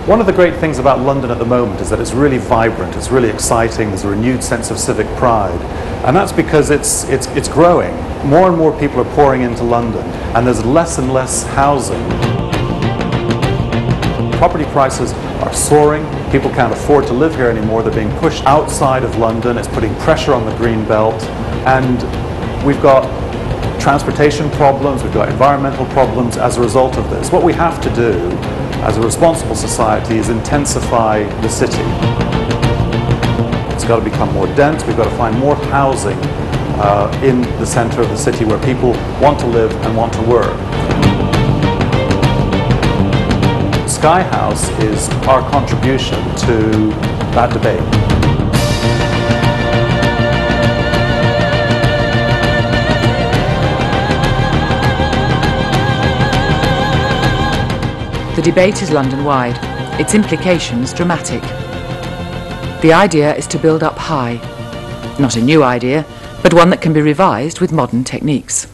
One of the great things about London at the moment is that it's really vibrant, it's really exciting, there's a renewed sense of civic pride. And that's because it's growing. More and more people are pouring into London, and there's less and less housing. Property prices are soaring, people can't afford to live here anymore, they're being pushed outside of London, it's putting pressure on the green belt, and we've got transportation problems, we've got environmental problems as a result of this. What we have to do as a responsible society is intensify the city. It's got to become more dense, we've got to find more housing in the centre of the city where people want to live and want to work. Sky House is our contribution to that debate. The debate is London-wide, its implications dramatic. The idea is to build up high. Not a new idea, but one that can be revised with modern techniques.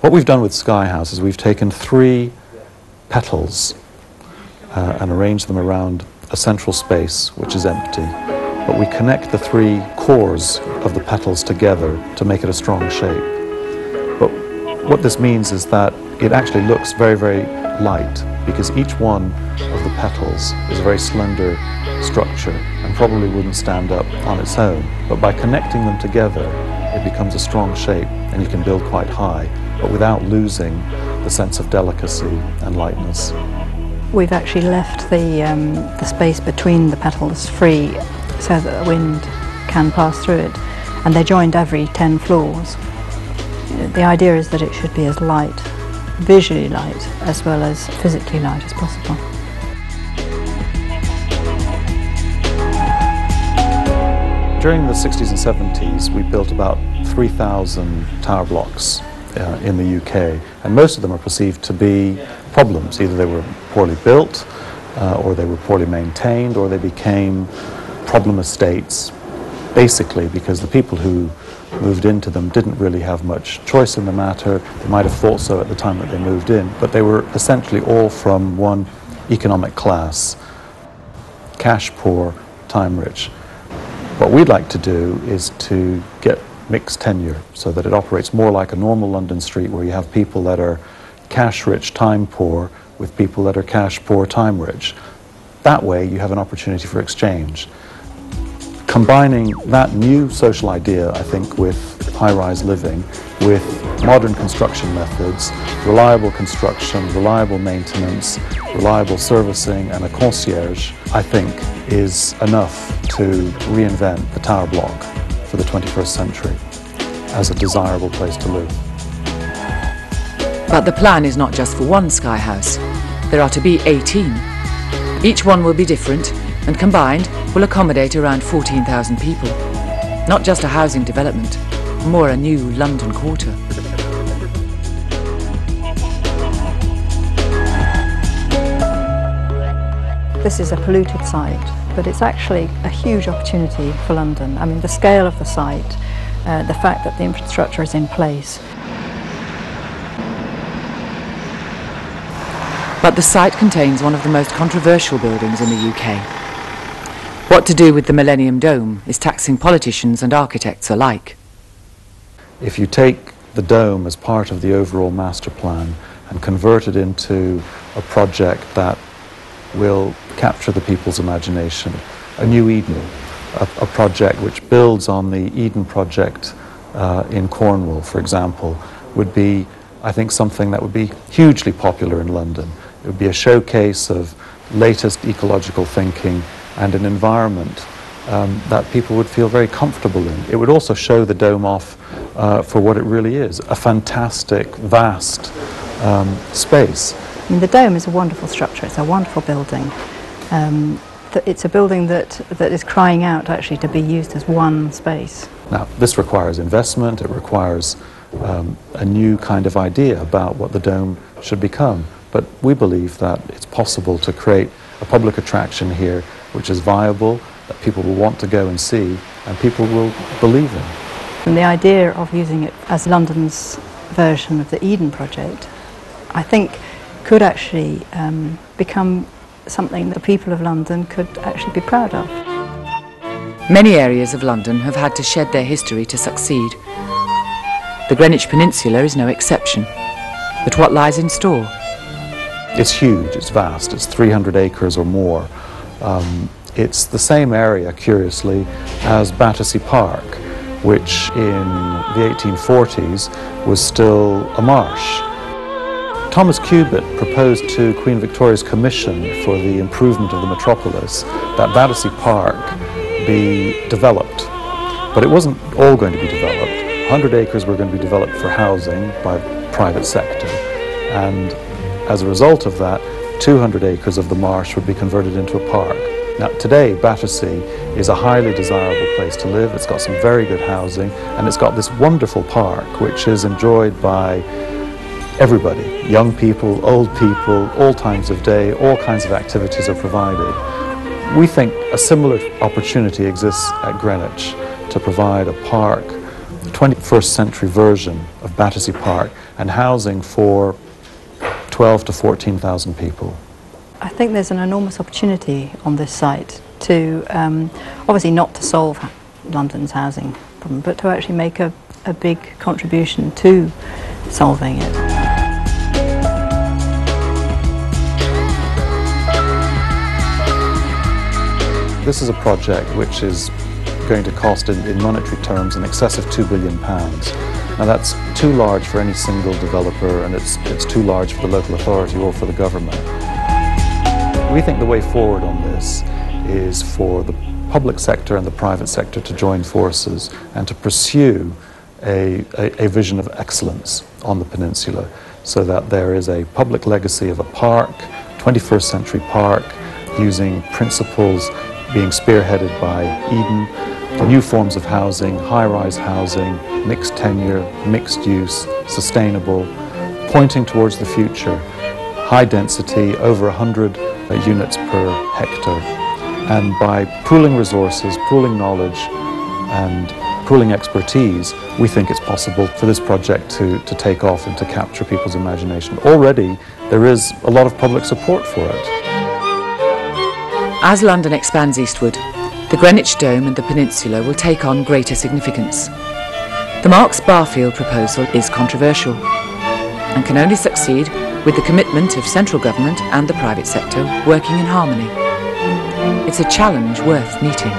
What we've done with Sky House is we've taken 3 petals and arranged them around a central space which is empty, but we connect the 3 cores of the petals together to make it a strong shape. But what this means is that it actually looks very, very light, because each one of the petals is a very slender structure and probably wouldn't stand up on its own. But by connecting them together, it becomes a strong shape and you can build quite high, but without losing the sense of delicacy and lightness. We've actually left the space between the petals free so that the wind can pass through it, and they're joined every 10 floors. The idea is that it should be as light, visually light, as well as physically light as possible. During the 60s and 70s, we built about 3,000 tower blocks in the UK, and most of them are perceived to be problems. Either they were poorly built, or they were poorly maintained, or they became problem estates, basically because the people who moved into them didn't really have much choice in the matter. They might have thought so at the time that they moved in, but they were essentially all from one economic class: cash poor, time rich. What we'd like to do is to get mixed tenure so that it operates more like a normal London street, where you have people that are cash rich, time poor, with people that are cash poor, time rich. That way you have an opportunity for exchange. Combining that new social idea, I think, with high-rise living, with modern construction methods, reliable construction, reliable maintenance, reliable servicing, and a concierge, I think, is enough to reinvent the tower block for the 21st century as a desirable place to live. But the plan is not just for one Sky House. There are to be 18. Each one will be different, and combined will accommodate around 14,000 people. Not just a housing development, more a new London quarter. This is a polluted site, but it's actually a huge opportunity for London. I mean, the scale of the site, the fact that the infrastructure is in place. But the site contains one of the most controversial buildings in the UK. What to do with the Millennium Dome is taxing politicians and architects alike. If you take the dome as part of the overall master plan and convert it into a project that will capture the people's imagination, a new Eden, a project which builds on the Eden project in Cornwall, for example, would be, I think, something that would be hugely popular in London. It would be a showcase of latest ecological thinking and an environment that people would feel very comfortable in. It would also show the dome off for what it really is, a fantastic, vast space. I mean, the dome is a wonderful structure, it's a wonderful building. It's a building that is crying out actually to be used as one space. Now, this requires investment, it requires a new kind of idea about what the dome should become. But we believe that it's possible to create a public attraction here which is viable, that people will want to go and see, and people will believe in. And the idea of using it as London's version of the Eden project, I think, could actually become something that the people of London could actually be proud of. Many areas of London have had to shed their history to succeed. The Greenwich Peninsula is no exception. But what lies in store? It's huge, it's vast, it's 300 acres or more. It's the same area, curiously, as Battersea Park, which in the 1840s was still a marsh. Thomas Cubitt proposed to Queen Victoria's Commission for the improvement of the metropolis that Battersea Park be developed. But it wasn't all going to be developed. 100 acres were going to be developed for housing by the private sector. And as a result of that, 200 acres of the marsh would be converted into a park. Now, today, Battersea is a highly desirable place to live. It's got some very good housing, and it's got this wonderful park, which is enjoyed by everybody, young people, old people, all times of day, all kinds of activities are provided. We think a similar opportunity exists at Greenwich to provide a park, the 21st century version of Battersea Park, and housing for 12 to 14,000 people. I think there's an enormous opportunity on this site to, obviously not to solve London's housing problem, but to actually make a big contribution to solving it. This is a project which is going to cost in monetary terms in excess of £2 billion. Now that's too large for any single developer, and it's too large for the local authority or for the government. We think the way forward on this is for the public sector and the private sector to join forces and to pursue a vision of excellence on the peninsula, so that there is a public legacy of a park, 21st century park, using principles being spearheaded by Eden, new forms of housing, high-rise housing, mixed tenure, mixed use, sustainable, pointing towards the future, high density, over 100 units per hectare. And by pooling resources, pooling knowledge and pooling expertise, we think it's possible for this project to take off and to capture people's imagination. Already there is a lot of public support for it. As London expands eastward, the Greenwich Dome and the peninsula will take on greater significance. The Marx Barfield proposal is controversial and can only succeed with the commitment of central government and the private sector working in harmony. It's a challenge worth meeting.